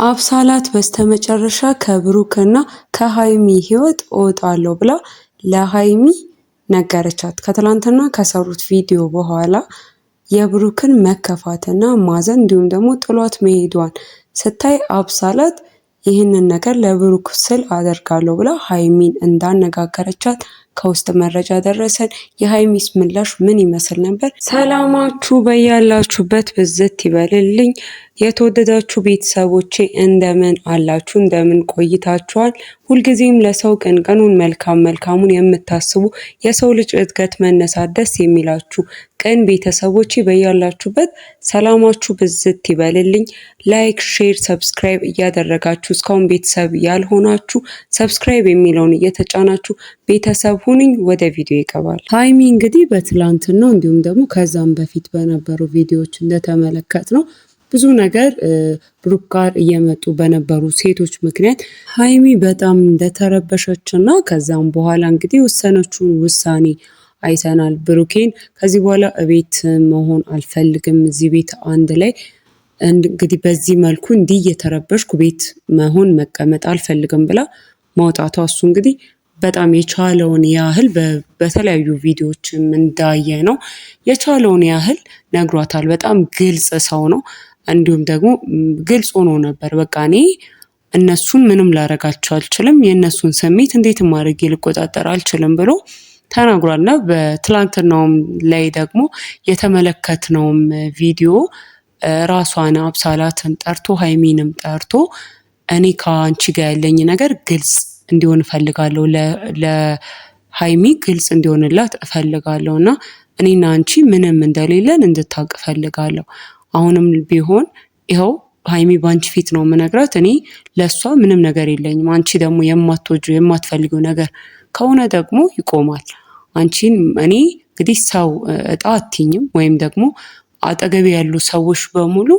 አብሳላት በስተመጨረሻ ከብሩክና ከሃይሚ ህይወት እወጣለሁ ብላ ለሃይሚ ነገረቻት። ከትላንትና ከሰሩት ቪዲዮ በኋላ የብሩክን መከፋትና ማዘን እንዲሁም ደግሞ ጥሏት መሄዷን ስታይ አብሳላት ይህንን ነገር ለብሩክ ስል አደርጋለሁ ብላ ሃይሚን እንዳነጋገረቻት ከውስጥ መረጃ ደረሰን። የሃይሚስ ምላሽ ምን ይመስል ነበር? ሰላማችሁ በያላችሁበት ብዝት ይበልልኝ። የተወደዳችሁ ቤተሰቦቼ እንደምን አላችሁ? እንደምን ቆይታችኋል? ሁልጊዜም ለሰው ቅንቅኑን መልካሙን የምታስቡ የሰው ልጅ እድገት መነሳት ደስ የሚላችሁ ቅን ቤተሰቦቼ በያላችሁበት ሰላማችሁ ብዝት ይበልልኝ። ላይክ፣ ሼር፣ ሰብስክራይብ እያደረጋችሁ እስካሁን ቤተሰብ ያልሆናችሁ ሰብስክራይብ የሚለውን እየተጫናችሁ ቤተሰብ ሁኑኝ። ወደ ቪዲዮ ይገባል። ሃይሚ እንግዲህ በትላንትናው እንዲሁም ደግሞ ከዛም በፊት በነበሩ ቪዲዮዎች እንደተመለከት ነው ብዙ ነገር ብሩክ ጋር እየመጡ በነበሩ ሴቶች ምክንያት ሃይሚ በጣም እንደተረበሸች እና ከዛም በኋላ እንግዲህ ወሰነችውን ውሳኔ አይተናል። ብሩኬን ከዚህ በኋላ እቤት መሆን አልፈልግም፣ እዚህ ቤት አንድ ላይ እንግዲህ በዚህ መልኩ እንዲህ እየተረበሽኩ ቤት መሆን መቀመጥ አልፈልግም ብላ ማውጣቷ እሱ እንግዲህ በጣም የቻለውን ያህል በተለያዩ ቪዲዮዎችም እንዳየ ነው የቻለውን ያህል ነግሯታል። በጣም ግልጽ ሰው ነው። እንዲሁም ደግሞ ግልጽ ሆኖ ነበር። በቃ እኔ እነሱን ምንም ላረጋቸው አልችልም፣ የእነሱን ስሜት እንዴትም አድርጌ ልቆጣጠር አልችልም ብሎ ተናግሯልና በትላንትናውም ላይ ደግሞ የተመለከትነውም ቪዲዮ ራሷን አብሳላትን ጠርቶ ሃይሚንም ጠርቶ እኔ ከአንቺ ጋር ያለኝ ነገር ግልጽ እንዲሆን እፈልጋለሁ፣ ለሃይሚ ግልጽ እንዲሆንላት እፈልጋለሁ እና እኔና አንቺ ምንም እንደሌለን እንድታውቅ እፈልጋለሁ። አሁንም ቢሆን ይኸው ሃይሚ ባንቺ ፊት ነው የምነግራት፣ እኔ ለሷ ምንም ነገር የለኝም። አንቺ ደግሞ የማትወጂው የማትፈልጊው ነገር ከሆነ ደግሞ ይቆማል። አንቺን እኔ እንግዲህ ሰው እጣ አትይኝም፣ ወይም ደግሞ አጠገቤ ያሉ ሰዎች በሙሉ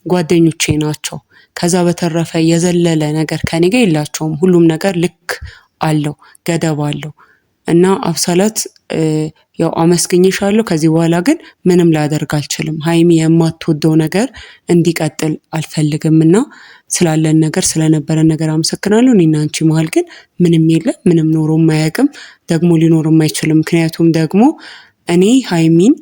ጓደኞቼ ናቸው። ከዛ በተረፈ የዘለለ ነገር ከኔ ጋር የላቸውም። ሁሉም ነገር ልክ አለው፣ ገደብ አለው እና አብሳላት ያው አመስግኜሻለሁ። ከዚህ በኋላ ግን ምንም ላደርግ አልችልም። ሃይሚ የማትወደው ነገር እንዲቀጥል አልፈልግም እና ስላለን ነገር ስለነበረን ነገር አመሰግናለሁ። እኔና አንቺ መሀል ግን ምንም የለም፣ ምንም ኖሮ የማያውቅም፣ ደግሞ ሊኖርም አይችልም። ምክንያቱም ደግሞ እኔ ሃይሚን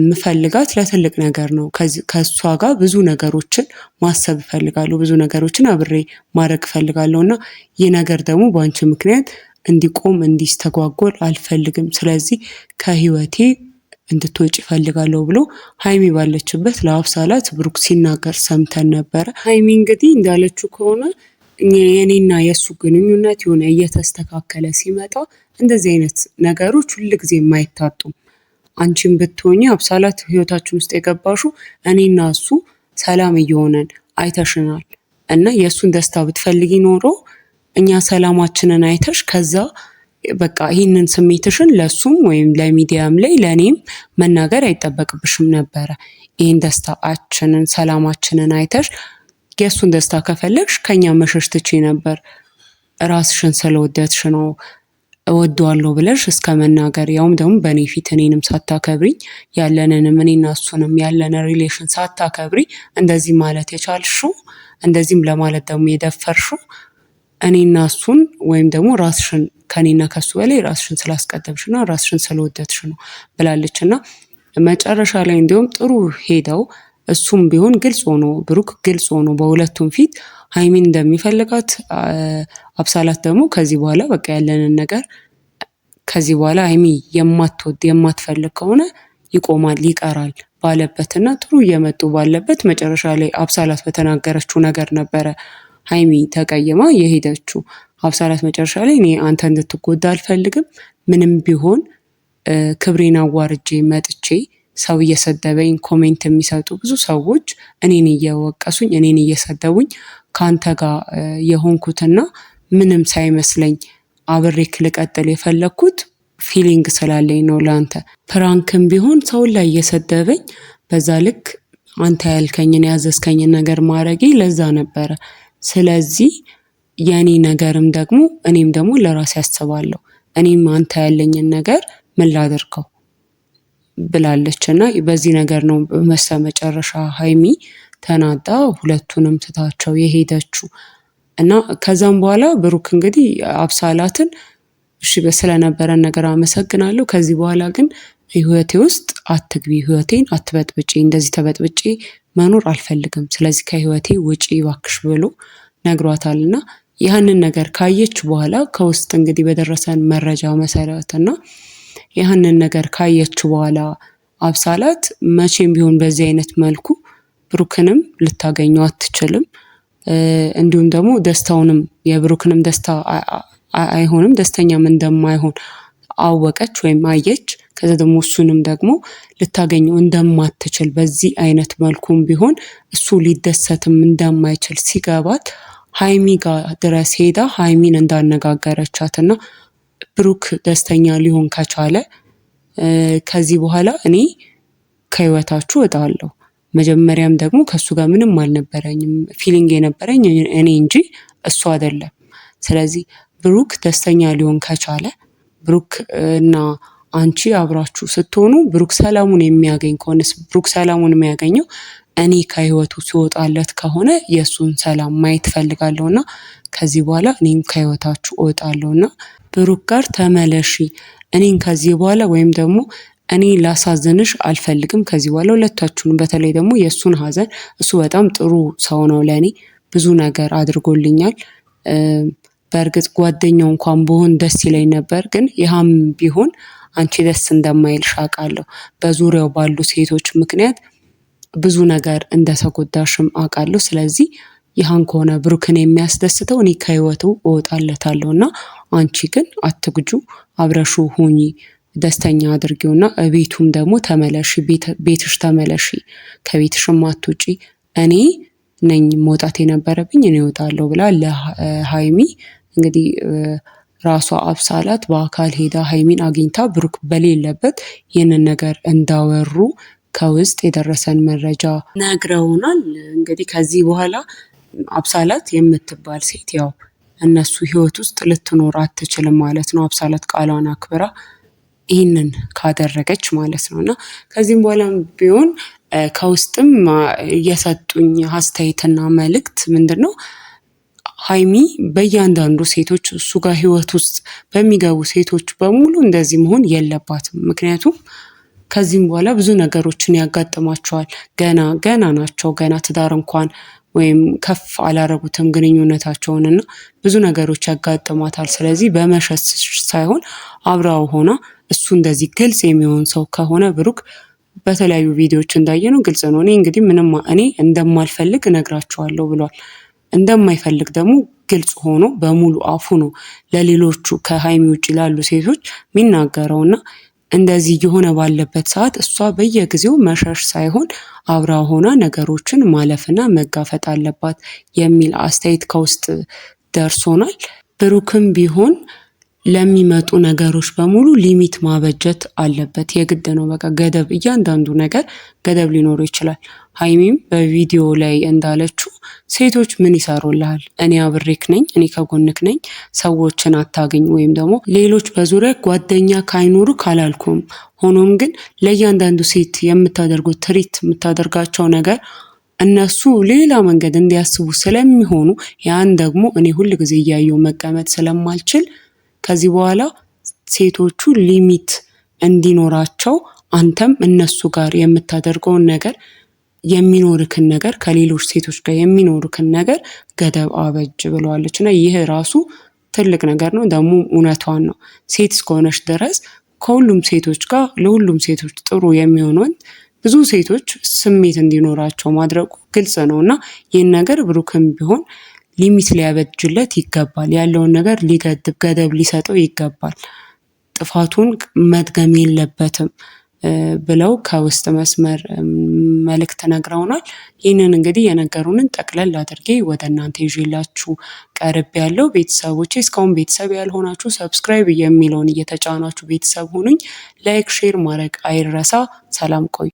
ምፈልጋት ለትልቅ ነገር ነው። ከሷ ጋር ብዙ ነገሮችን ማሰብ እፈልጋለሁ፣ ብዙ ነገሮችን አብሬ ማድረግ እፈልጋለሁ እና ይህ ነገር ደግሞ በአንቺ ምክንያት እንዲቆም እንዲስተጓጎል አልፈልግም። ስለዚህ ከህይወቴ እንድትወጪ እፈልጋለሁ ብሎ ሃይሚ ባለችበት ለአብሳላት ብሩክ ሲናገር ሰምተን ነበረ። ሃይሚ እንግዲህ እንዳለችው ከሆነ የኔና የእሱ ግንኙነት የሆነ እየተስተካከለ ሲመጣ እንደዚህ አይነት ነገሮች ሁልጊዜ የማይታጡም። አንቺን ብትሆኚ አብሳላት ህይወታችን ውስጥ የገባሹ እኔና እሱ ሰላም እየሆነን አይተሽናል እና የእሱን ደስታ ብትፈልጊ ኖሮ እኛ ሰላማችንን አይተሽ ከዛ በቃ ይህንን ስሜትሽን ለሱም ወይም ለሚዲያም ላይ ለእኔም መናገር አይጠበቅብሽም ነበረ። ይህን ደስታችንን ሰላማችንን አይተሽ የእሱን ደስታ ከፈለግሽ ከኛ መሸሽ ትቼ ነበር። ራስሽን ስለወደድሽ ነው እወደዋለሁ ብለሽ እስከ መናገር፣ ያውም ደግሞ በእኔ ፊት እኔንም ሳታከብሪኝ ያለንንም እኔና እሱንም ያለን ሪሌሽን ሳታከብሪ እንደዚህ ማለት የቻልሽው እንደዚህም ለማለት ደግሞ የደፈርሽው እኔና እሱን ወይም ደግሞ ራስሽን ከኔና ከሱ በላይ ራስሽን ስላስቀደምሽና ራስሽን ስለወደድሽ ነው ብላለች እና መጨረሻ ላይ እንዲሁም ጥሩ ሄደው እሱም ቢሆን ግልጽ ሆኖ ብሩክ ግልጽ ሆኖ በሁለቱም ፊት ሃይሚን እንደሚፈልጋት አብሳላት ደግሞ ከዚህ በኋላ በቃ ያለንን ነገር ከዚህ በኋላ ሃይሚ የማትፈልግ ከሆነ ይቆማል ይቀራል ባለበትና ጥሩ እየመጡ ባለበት መጨረሻ ላይ አብሳላት በተናገረችው ነገር ነበረ ሃይሚ ተቀይማ የሄደችው። አብሳላት መጨረሻ ላይ እኔ አንተ እንድትጎዳ አልፈልግም፣ ምንም ቢሆን ክብሬን አዋርጄ መጥቼ ሰው እየሰደበኝ ኮሜንት የሚሰጡ ብዙ ሰዎች እኔን እየወቀሱኝ እኔን እየሰደቡኝ ከአንተ ጋር የሆንኩትና ምንም ሳይመስለኝ አብሬክ ልቀጥል የፈለግኩት ፊሊንግ ስላለኝ ነው። ለአንተ ፕራንክም ቢሆን ሰውን ላይ እየሰደበኝ በዛ ልክ አንተ ያልከኝን ያዘዝከኝን ነገር ማድረጌ ለዛ ነበረ። ስለዚህ የኔ ነገርም ደግሞ እኔም ደግሞ ለራሴ ያስባለሁ፣ እኔም አንተ ያለኝን ነገር ምን ላደርገው ብላለች እና በዚህ ነገር ነው በመጨረሻ ሃይሚ ተናዳ ሁለቱንም ትታቸው የሄደችው። እና ከዛም በኋላ ብሩክ እንግዲህ አብሳላትን እሺ ስለነበረን ነገር አመሰግናለሁ፣ ከዚህ በኋላ ግን ህይወቴ ውስጥ አትግቢ፣ ህይወቴን አትበጥብጪ፣ እንደዚህ ተበጥብጪ መኖር አልፈልግም፣ ስለዚህ ከህይወቴ ውጪ እባክሽ ብሎ ነግሯታልና ያንን ነገር ካየች በኋላ ከውስጥ እንግዲህ በደረሰን መረጃ መሰረትና ያንን ነገር ካየች በኋላ አብሳላት መቼም ቢሆን በዚህ አይነት መልኩ ብሩክንም ልታገኘው አትችልም። እንዲሁም ደግሞ ደስታውንም የብሩክንም ደስታ አይሆንም፣ ደስተኛም እንደማይሆን አወቀች ወይም አየች። ከዛ ደግሞ እሱንም ደግሞ ልታገኘው እንደማትችል በዚህ አይነት መልኩም ቢሆን እሱ ሊደሰትም እንደማይችል ሲገባት ሀይሚ ጋር ድረስ ሄዳ ሀይሚን እንዳነጋገረቻትና ብሩክ ደስተኛ ሊሆን ከቻለ ከዚህ በኋላ እኔ ከህይወታችሁ እወጣለሁ፣ መጀመሪያም ደግሞ ከሱ ጋር ምንም አልነበረኝም፣ ፊሊንግ የነበረኝ እኔ እንጂ እሱ አይደለም። ስለዚህ ብሩክ ደስተኛ ሊሆን ከቻለ ብሩክ እና አንቺ አብራችሁ ስትሆኑ ብሩክ ሰላሙን የሚያገኝ ከሆነ ብሩክ ሰላሙን የሚያገኘው እኔ ከህይወቱ ሲወጣለት ከሆነ የእሱን ሰላም ማየት ፈልጋለሁና ከዚህ በኋላ እኔም ከህይወታችሁ እወጣለሁና ብሩክ ጋር ተመለሺ፣ እኔን ከዚህ በኋላ ወይም ደግሞ እኔ ላሳዝንሽ አልፈልግም፣ ከዚህ በኋላ ሁለታችሁን፣ በተለይ ደግሞ የእሱን ሀዘን እሱ በጣም ጥሩ ሰው ነው፣ ለእኔ ብዙ ነገር አድርጎልኛል። በእርግጥ ጓደኛው እንኳን ብሆን ደስ ይለኝ ነበር፣ ግን ያም ቢሆን አንቺ ደስ እንደማይልሽ አውቃለሁ። በዙሪያው ባሉ ሴቶች ምክንያት ብዙ ነገር እንደተጎዳሽም አውቃለሁ። ስለዚህ ይህን ከሆነ ብሩክን የሚያስደስተው እኔ ከህይወቱ እወጣለታለሁ እና አንቺ ግን አትግጁ፣ አብረሹ ሁኚ፣ ደስተኛ አድርጊውና ቤቱም ደግሞ ተመለሺ፣ ቤትሽ ተመለሺ፣ ከቤትሽም አትውጪ፣ እኔ ነኝ መውጣት የነበረብኝ እኔ እወጣለሁ ብላ ለሀይሚ እንግዲህ ራሷ አብሳላት በአካል ሄዳ ሀይሚን አግኝታ ብሩክ በሌለበት ይህንን ነገር እንዳወሩ ከውስጥ የደረሰን መረጃ ነግረውናል። እንግዲህ ከዚህ በኋላ አብሳላት የምትባል ሴት ያው እነሱ ህይወት ውስጥ ልትኖር አትችልም ማለት ነው። አብሳላት ቃሏን አክብራ ይህንን ካደረገች ማለት ነው። እና ከዚህም በኋላ ቢሆን ከውስጥም እየሰጡኝ አስተያየትና መልእክት ምንድን ነው፣ ሀይሚ በእያንዳንዱ ሴቶች እሱ ጋር ህይወት ውስጥ በሚገቡ ሴቶች በሙሉ እንደዚህ መሆን የለባትም። ምክንያቱም ከዚህም በኋላ ብዙ ነገሮችን ያጋጥማቸዋል። ገና ናቸው። ገና ትዳር እንኳን ወይም ከፍ አላረጉትም ግንኙነታቸውንና ብዙ ነገሮች ያጋጥማታል። ስለዚህ በመሸሽ ሳይሆን አብራው ሆና እሱ እንደዚህ ግልጽ የሚሆን ሰው ከሆነ ብሩክ በተለያዩ ቪዲዮዎች እንዳየነው ግልጽ ነው። እኔ እንግዲህ እኔ እንደማልፈልግ እነግራቸዋለሁ ብሏል። እንደማይፈልግ ደግሞ ግልጽ ሆኖ በሙሉ አፉ ነው ለሌሎቹ ከሀይሚ ውጭ ላሉ ሴቶች የሚናገረውና እንደዚህ የሆነ ባለበት ሰዓት እሷ በየጊዜው መሸሽ ሳይሆን አብራ ሆና ነገሮችን ማለፍና መጋፈጥ አለባት የሚል አስተያየት ከውስጥ ደርሶናል። ብሩክም ቢሆን ለሚመጡ ነገሮች በሙሉ ሊሚት ማበጀት አለበት። የግድ ነው። በቃ ገደብ፣ እያንዳንዱ ነገር ገደብ ሊኖረው ይችላል። ሀይሚም በቪዲዮ ላይ እንዳለችው ሴቶች ምን ይሰሩልሃል? እኔ አብሬክ ነኝ፣ እኔ ከጎንክ ነኝ፣ ሰዎችን አታገኝ ወይም ደግሞ ሌሎች በዙሪያ ጓደኛ ካይኖሩ ካላልኩም፣ ሆኖም ግን ለእያንዳንዱ ሴት የምታደርጉት ትሪት የምታደርጋቸው ነገር እነሱ ሌላ መንገድ እንዲያስቡ ስለሚሆኑ ያን ደግሞ እኔ ሁል ጊዜ እያየው መቀመጥ ስለማልችል ከዚህ በኋላ ሴቶቹ ሊሚት እንዲኖራቸው አንተም እነሱ ጋር የምታደርገውን ነገር የሚኖርክን ነገር ከሌሎች ሴቶች ጋር የሚኖርክን ነገር ገደብ አበጅ ብለዋለች። እና ይህ ራሱ ትልቅ ነገር ነው። ደግሞ እውነቷን ነው። ሴት እስከሆነች ድረስ ከሁሉም ሴቶች ጋር ለሁሉም ሴቶች ጥሩ የሚሆነውን ብዙ ሴቶች ስሜት እንዲኖራቸው ማድረጉ ግልጽ ነው እና ይህን ነገር ብሩክም ቢሆን ሊሚት ሊያበጅለት ይገባል። ያለውን ነገር ሊገድብ ገደብ ሊሰጠው ይገባል። ጥፋቱን መድገም የለበትም ብለው ከውስጥ መስመር መልእክት ነግረውናል። ይህንን እንግዲህ የነገሩንን ጠቅለል አድርጌ ወደ እናንተ ይዤላችሁ ቀርብ ያለው ቤተሰቦቼ፣ እስካሁን ቤተሰብ ያልሆናችሁ ሰብስክራይብ የሚለውን እየተጫናችሁ ቤተሰብ ሁኑኝ። ላይክ ሼር ማድረግ አይረሳ። ሰላም ቆዩ።